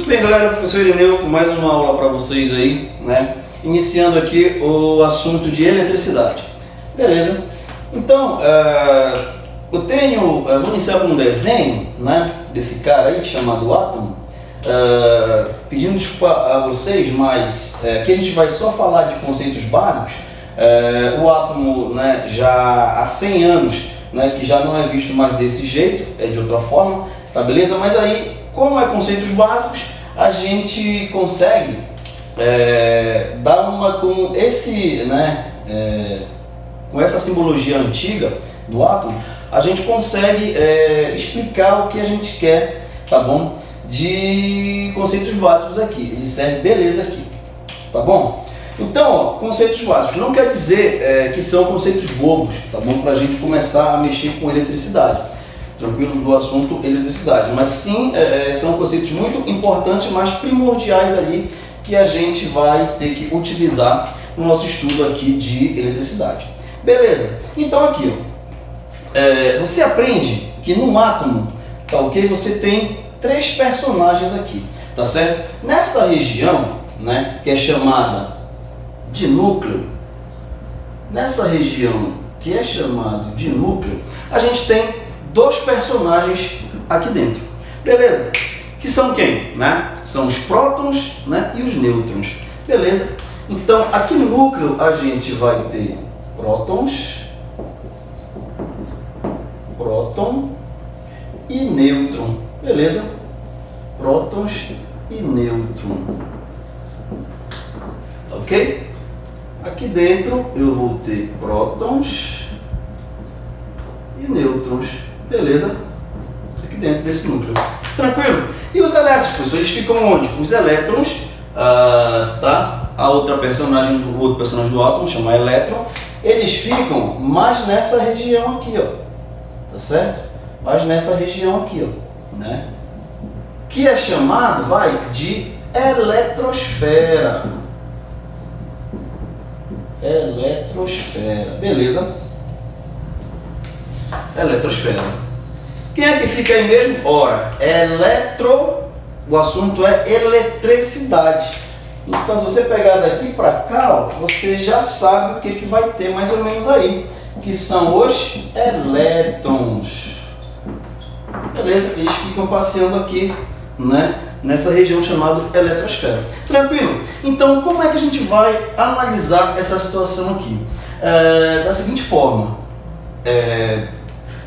Muito bem, galera, professor Irineu com mais uma aula para vocês aí, né? Iniciando aqui o assunto de eletricidade. Beleza? Então, vou iniciar com um desenho, né, desse cara aí chamado átomo. Pedindo desculpa a vocês, mas aqui a gente vai só falar de conceitos básicos. O átomo, né, já há 100 anos, né, que já não é visto mais desse jeito, é de outra forma, tá beleza? Mas aí, como é conceitos básicos, a gente consegue dar uma com esse, né, com essa simbologia antiga do átomo, a gente consegue explicar o que a gente quer, tá bom? De conceitos básicos aqui, ele serve beleza aqui, tá bom? Então, ó, conceitos básicos não quer dizer que são conceitos bobos, tá bom? Para a gente começar a mexer com eletricidade, tranquilo, do assunto eletricidade, mas sim são conceitos muito importantes, mas primordiais ali que a gente vai ter que utilizar no nosso estudo aqui de eletricidade. Beleza? Então aqui, ó, você aprende que num átomo, tá ok? Você tem 3 personagens aqui, tá certo? Nessa região, né, que é chamada de núcleo, nessa região que é chamado de núcleo, a gente tem 2 personagens aqui dentro, beleza? Que são quem? Né? São os prótons, né, e os nêutrons, beleza? Então, aqui no núcleo a gente vai ter prótons, próton e nêutron, beleza? Prótons e nêutron, ok? Aqui dentro eu vou ter prótons e nêutrons, beleza? Aqui dentro desse núcleo, tranquilo? E os elétrons, professor, eles ficam onde? Os elétrons, tá? A outra personagem, o outro personagem do átomo chama elétron, eles ficam mais nessa região aqui, ó, tá certo? Mais nessa região aqui, ó, né? Que é chamado, de eletrosfera. Eletrosfera, beleza? Eletrosfera. Quem é que fica aí mesmo? Ora, o assunto é eletricidade. Então, se você pegar daqui para cá, ó, você já sabe o que vai ter mais ou menos aí, que são os elétrons. Beleza? Eles ficam passeando aqui, né, nessa região chamada eletrosfera. Tranquilo? Então, como é que a gente vai analisar essa situação aqui? Da seguinte forma,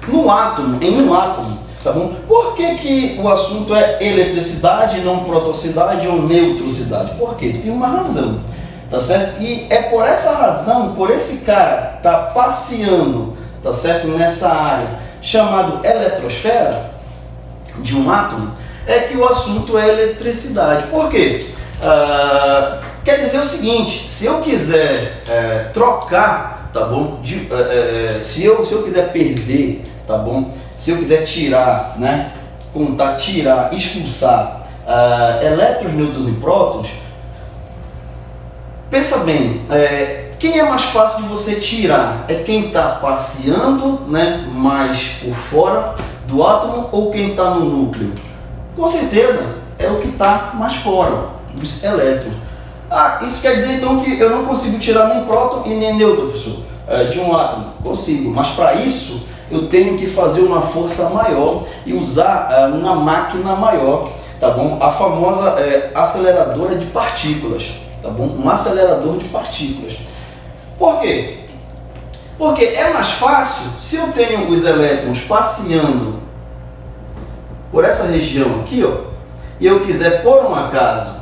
em um átomo, tá bom? Por que o assunto é eletricidade, não protocidade ou neutrocidade? Por quê? Tem uma razão, tá certo? E é por essa razão, por esse cara tá passeando, tá certo, nessa área chamado eletrosfera de um átomo, é que o assunto é eletricidade. Por quê? Quer dizer o seguinte, se eu quiser trocar, tá bom? Se eu quiser perder, tá bom? Se eu quiser tirar, né? Contar, tirar, expulsar elétrons, nêutrons e prótons, pensa bem, quem é mais fácil de você tirar? É quem está passeando, né, mais por fora do átomo ou quem está no núcleo? Com certeza é o que está mais fora, os elétrons. Isso quer dizer então que eu não consigo tirar nem próton e nem nêutron, professor, de um átomo? Consigo, mas para isso eu tenho que fazer uma força maior e usar uma máquina maior, tá bom? A famosa aceleradora de partículas, tá bom? Um acelerador de partículas. Por quê? Porque é mais fácil, se eu tenho os elétrons passeando por essa região aqui, ó, e eu quiser, por um acaso,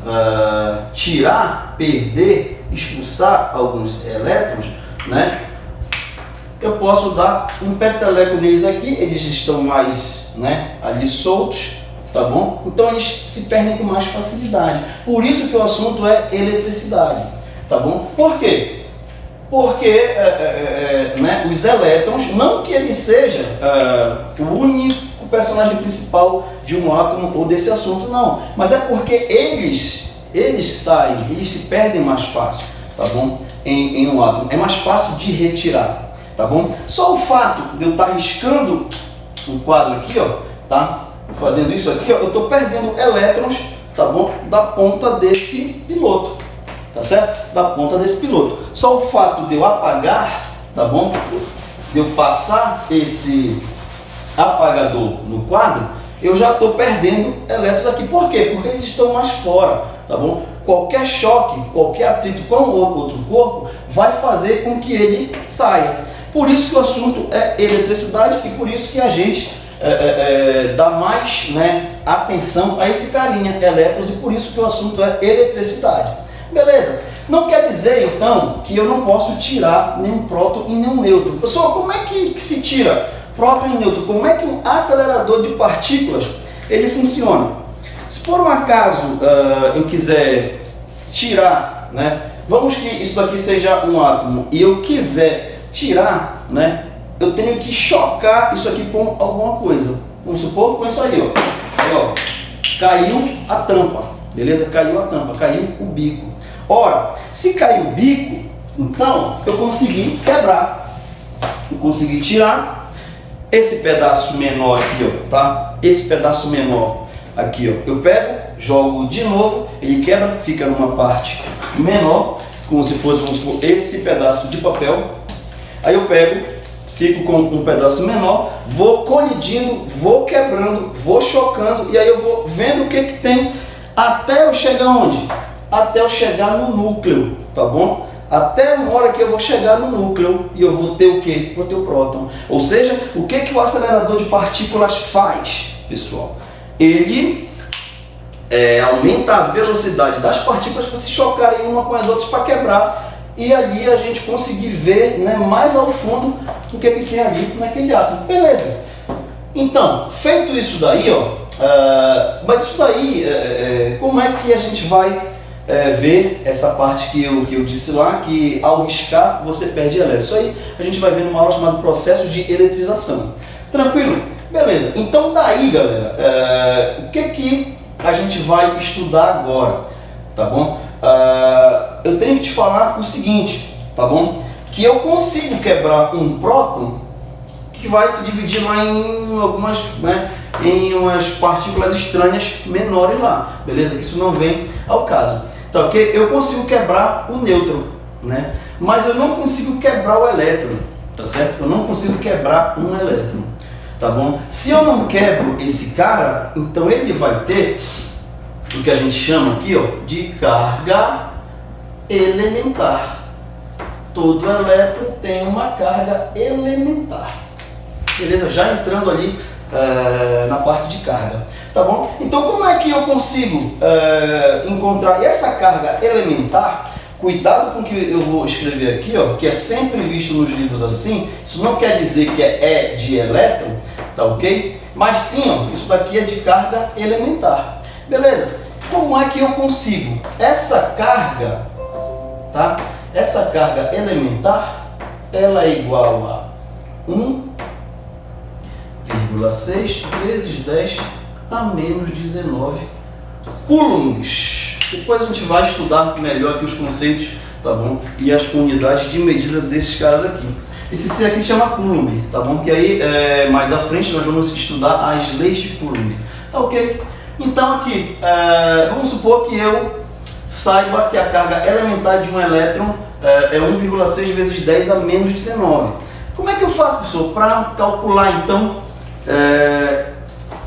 tirar, perder, expulsar alguns elétrons, né? Eu posso dar um peteleco deles aqui, eles estão mais, né, ali soltos, tá bom? Então eles se perdem com mais facilidade. Por isso que o assunto é eletricidade, tá bom? Por quê? Porque né, os elétrons, não que ele seja o único personagem principal de um átomo ou desse assunto, não. Mas é porque eles se perdem mais fácil, tá bom? Em um átomo. É mais fácil de retirar. Tá bom? Só o fato de eu estar riscando o quadro aqui, ó, tá? Fazendo isso aqui, ó, eu estou perdendo elétrons tá bom? Da ponta desse piloto, tá certo? Da ponta desse piloto. Só o fato de eu apagar, tá bom? De eu passar esse apagador no quadro, eu já estou perdendo elétrons aqui. Por quê? Porque eles estão mais fora, tá bom? Qualquer choque, qualquer atrito com outro corpo vai fazer com que ele saia. Por isso que o assunto é eletricidade e por isso que a gente dá mais, né, atenção a esse carinha, elétrons, e por isso que o assunto é eletricidade. Beleza? Não quer dizer, então, que eu não posso tirar nenhum próton e nenhum nêutron. Pessoal, como é que se tira próton e nêutron? Como é que um acelerador de partículas ele funciona? Se por um acaso eu quiser tirar, né, vamos que isso daqui seja um átomo e eu quiser tirar, né, eu tenho que chocar isso aqui com alguma coisa. Vamos supor com isso aí, ó. Aí, ó, caiu a tampa, beleza? Caiu a tampa, caiu o bico. Ora, se caiu o bico, então eu consegui quebrar, eu consegui tirar esse pedaço menor aqui, ó, tá? Esse pedaço menor aqui, ó, eu pego, jogo de novo, ele quebra, fica numa parte menor, como se fosse, vamos supor, esse pedaço de papel. Aí eu pego, fico com um pedaço menor, vou colidindo, vou quebrando, vou chocando, e aí eu vou vendo o que que tem até eu chegar onde? Até eu chegar no núcleo, tá bom? Até uma hora que eu vou chegar no núcleo e eu vou ter o quê? Vou ter o próton. Ou seja, o que que o acelerador de partículas faz, pessoal? Ele aumenta a velocidade das partículas para se chocarem uma com as outras para quebrar, e ali a gente conseguir ver, né, mais ao fundo o que que tem ali naquele átomo. Beleza? Então, feito isso daí, ó, mas isso daí, como é que a gente vai ver essa parte que eu disse lá, que ao riscar você perde elétrons? Isso aí a gente vai ver numa aula chamada processo de eletrização. Tranquilo? Beleza. Então daí, galera, o que que a gente vai estudar agora, tá bom? Eu tenho que te falar o seguinte, tá bom? Que eu consigo quebrar um próton que vai se dividir lá em algumas, né, em umas partículas estranhas menores lá, beleza? Que isso não vem ao caso, tá ok? Eu consigo quebrar o nêutron, né? Mas eu não consigo quebrar o elétron, tá certo? Eu não consigo quebrar um elétron, tá bom? Se eu não quebro esse cara, então ele vai ter o que a gente chama aqui, ó, de carga elementar. Todo elétron tem uma carga elementar. Beleza? Já entrando ali na parte de carga, tá bom? Então como é que eu consigo encontrar essa carga elementar? Cuidado com o que eu vou escrever aqui, ó, que é sempre visto nos livros assim. Isso não quer dizer que é de elétron, tá ok? Mas sim, ó, isso daqui é de carga elementar. Beleza? Como é que eu consigo? Essa carga, tá? Essa carga elementar, ela é igual a 1,6 vezes 10 a menos 19 coulombs. Depois a gente vai estudar melhor aqui os conceitos, tá bom? E as unidades de medida desses caras aqui. Esse C aqui se chama Coulomb, tá bom? Que aí, mais à frente, nós vamos estudar as leis de Coulomb, tá ok? Então aqui, vamos supor que eu saiba que a carga elementar de um elétron é 1,6 vezes 10 a menos 19. Como é que eu faço, pessoal, para calcular então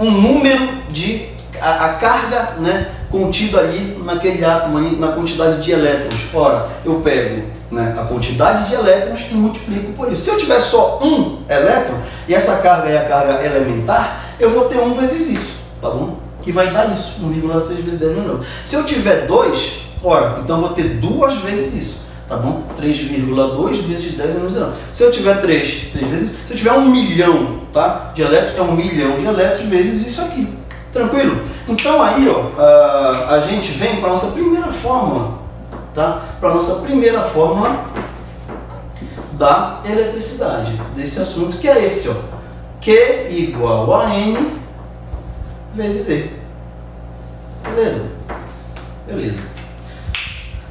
um número de a carga, né, contida ali naquele átomo, ali, na quantidade de elétrons? Ora, eu pego, né, a quantidade de elétrons e multiplico por isso. Se eu tiver só um elétron e essa carga é a carga elementar, eu vou ter 1 vezes isso, tá bom? Que vai dar isso, 1,6 vezes 10 menos 9. Se eu tiver 2, ora, então eu vou ter 2 vezes isso, tá bom? 3,2 vezes 10 menos 19. Se eu tiver 3 vezes, se eu tiver 1 milhão, tá, de elétrons, é 1 milhão de elétrons vezes isso aqui. Tranquilo? Então aí, ó, a gente vem para a nossa primeira fórmula, tá? Para a nossa primeira fórmula da eletricidade, desse assunto, que é esse, ó. Q igual a N vezes E. Beleza? Beleza.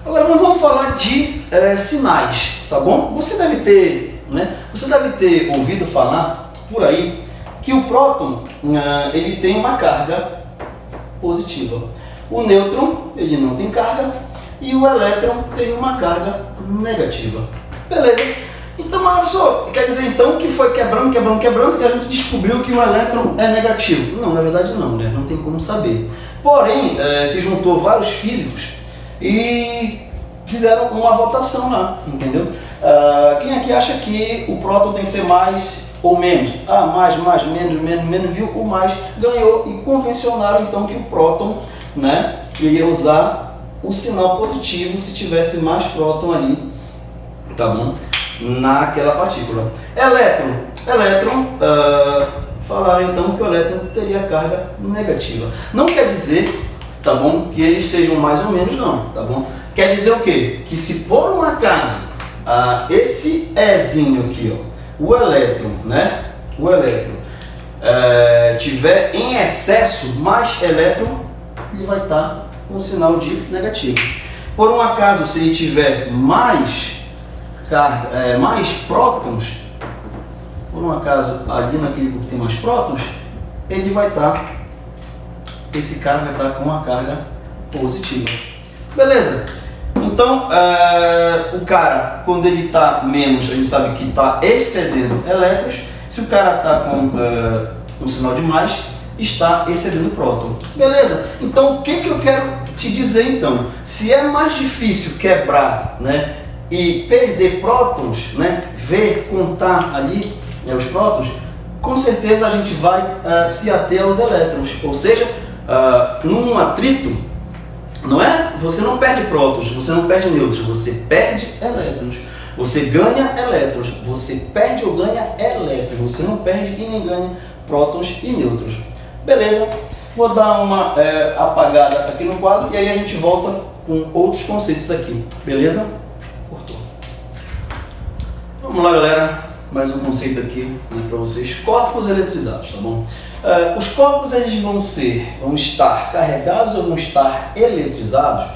Agora vamos falar de sinais, tá bom? Você deve ter, né? Você deve ter ouvido falar por aí que o próton ele tem uma carga positiva. O nêutron, ele não tem carga, e o elétron tem uma carga negativa. Beleza? Então, professor, quer dizer então que foi quebrando e a gente descobriu que o elétron é negativo? Não, na verdade não, né? Não tem como saber. Porém, se juntou vários físicos e fizeram uma votação lá, entendeu? Quem aqui acha que o próton tem que ser mais ou menos? Mais, menos, viu? O mais ganhou e convencionaram então que o próton, né, ia usar o sinal positivo se tivesse mais próton ali, tá bom? Naquela partícula. Elétron, falaram então que o elétron teria carga negativa. Não quer dizer, tá bom, que eles sejam mais ou menos, não, tá bom? Quer dizer o quê? Que se por um acaso esse Ezinho aqui, ó, o elétron, né? O elétron tiver em excesso mais elétron, ele vai estar com um sinal de negativo. Por um acaso, se ele tiver mais prótons, por um acaso ali naquele grupo tem mais prótons, ele vai estar, esse cara vai estar com uma carga positiva. Beleza? Então, o cara, quando ele está menos, a gente sabe que está excedendo elétrons. Se o cara está com um sinal de mais, está excedendo próton. Beleza? Então, o que eu quero te dizer então? Se é mais difícil quebrar, né, e perder prótons, né, ver, contar ali, né, os prótons, com certeza a gente vai se ater aos elétrons. Ou seja, num atrito, não é? Você não perde prótons, você não perde nêutrons, você perde elétrons. Você ganha elétrons, você perde ou ganha elétrons, você não perde e nem ganha prótons e nêutrons. Beleza? Vou dar uma apagada aqui no quadro e aí a gente volta com outros conceitos aqui. Beleza? Cortou. Vamos lá, galera. Mais um conceito aqui, né, para vocês. Corpos eletrizados, tá bom? Os corpos eles vão estar carregados ou vão estar eletrizados,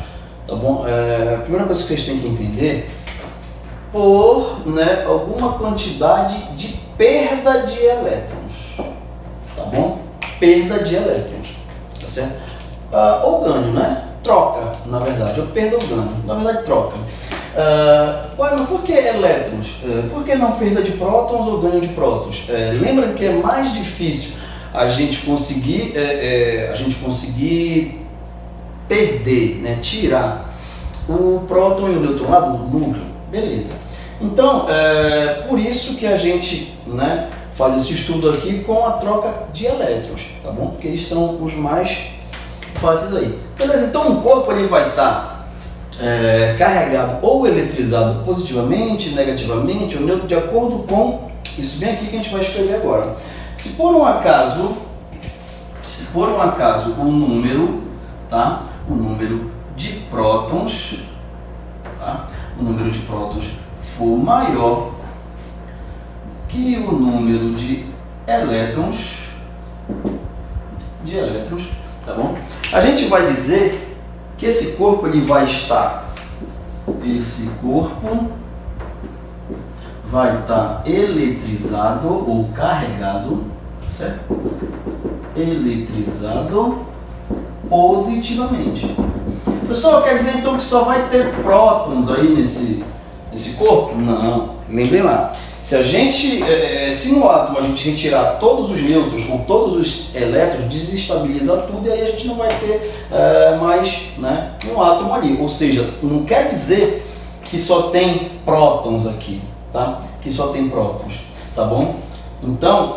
tá bom? A primeira coisa que vocês têm que entender, por, né, alguma quantidade de perda de elétrons, tá bom? Perda de elétrons, tá certo? Ou ganho, né? Troca, na verdade, ou perda ou ganho, na verdade troca. Mas por que elétrons? Por que não perda de prótons ou ganho de prótons? Lembra que é mais difícil a gente conseguir perder, né, tirar o próton e o nêutron lá do núcleo, beleza? Então, por isso que a gente, né, faz esse estudo aqui com a troca de elétrons, tá bom? Porque eles são os mais fáceis aí. Beleza? Então o corpo ele vai estar carregado ou eletrizado positivamente, negativamente ou neutro, de acordo com isso bem aqui que a gente vai escrever agora. Se por um acaso o número, tá? O número de prótons, tá? O número de prótons for maior que o número de elétrons, tá bom? A gente vai dizer que esse corpo ele vai estar eletrizado ou carregado, certo? Eletrizado positivamente. Pessoal, quer dizer então que só vai ter prótons aí nesse corpo? Não. Lembrem lá, se no átomo a gente retirar todos os nêutrons ou todos os elétrons, desestabiliza tudo e aí a gente não vai ter mais, né, um átomo ali. Ou seja, não quer dizer que só tem prótons aqui, tá? Que só tem prótons, tá bom? Então,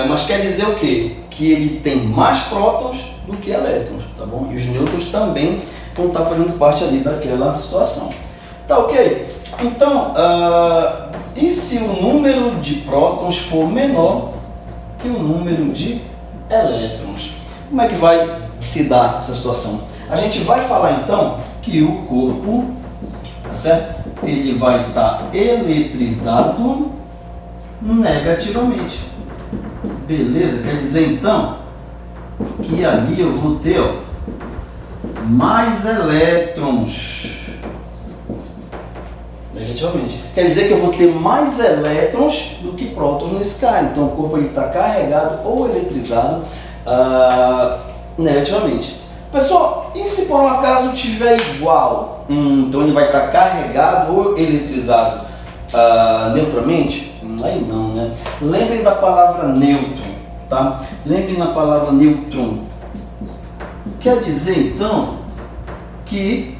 mas quer dizer o quê? Que ele tem mais prótons do que elétrons, tá bom? E os nêutrons também vão estar fazendo parte ali daquela situação. Tá ok? Então, e se o número de prótons for menor que o número de elétrons? Como é que vai se dar essa situação? A gente vai falar então que o corpo, tá certo? Ele vai estar eletrizado negativamente. Beleza? Quer dizer então que ali eu vou ter, ó, mais elétrons. Negativamente. Quer dizer que eu vou ter mais elétrons do que prótons nesse cara. Então o corpo está carregado ou eletrizado negativamente. Pessoal, e se por um acaso tiver igual? Então ele vai estar carregado ou eletrizado neutramente? Aí não, né? Lembrem da palavra nêutron, tá? Lembrem da palavra nêutron. Quer dizer, então, que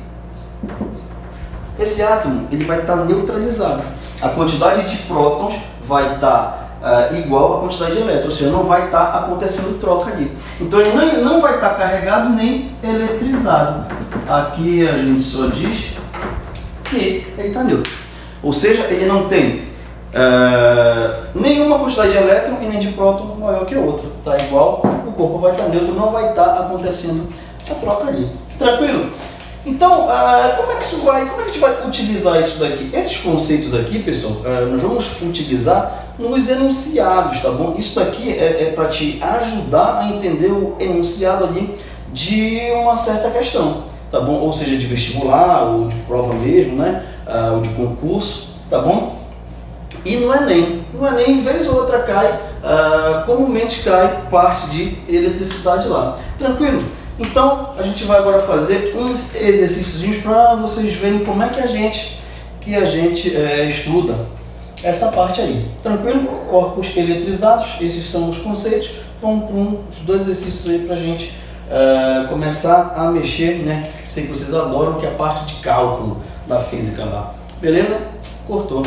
esse átomo ele vai estar neutralizado. A quantidade de prótons vai estar igual à quantidade de elétrons, ou seja, não vai estar acontecendo troca ali. Então ele não vai estar carregado nem eletrizado. Aqui a gente só diz que ele está neutro. Ou seja, ele não tem nenhuma quantidade de elétron e nem de próton maior que a outra. Está igual, o corpo vai estar neutro, não vai estar acontecendo a troca ali. Tranquilo? Então, como é que a gente vai utilizar isso daqui? Esses conceitos aqui, pessoal, nós vamos utilizar nos enunciados, tá bom? Isso daqui é para te ajudar a entender o enunciado ali de uma certa questão, tá bom? Ou seja, de vestibular, ou de prova mesmo, né? Ou de concurso, tá bom? E no Enem, vez ou outra cai, comumente cai parte de eletricidade lá. Tranquilo? Então, a gente vai agora fazer uns exercícios para vocês verem como é que a gente estuda essa parte aí. Tranquilo? Corpos eletrizados, esses são os conceitos. Vamos para uns 2 exercícios aí para a gente começar a mexer, né? Sei que vocês adoram, que é a parte de cálculo da física lá. Beleza? Cortou.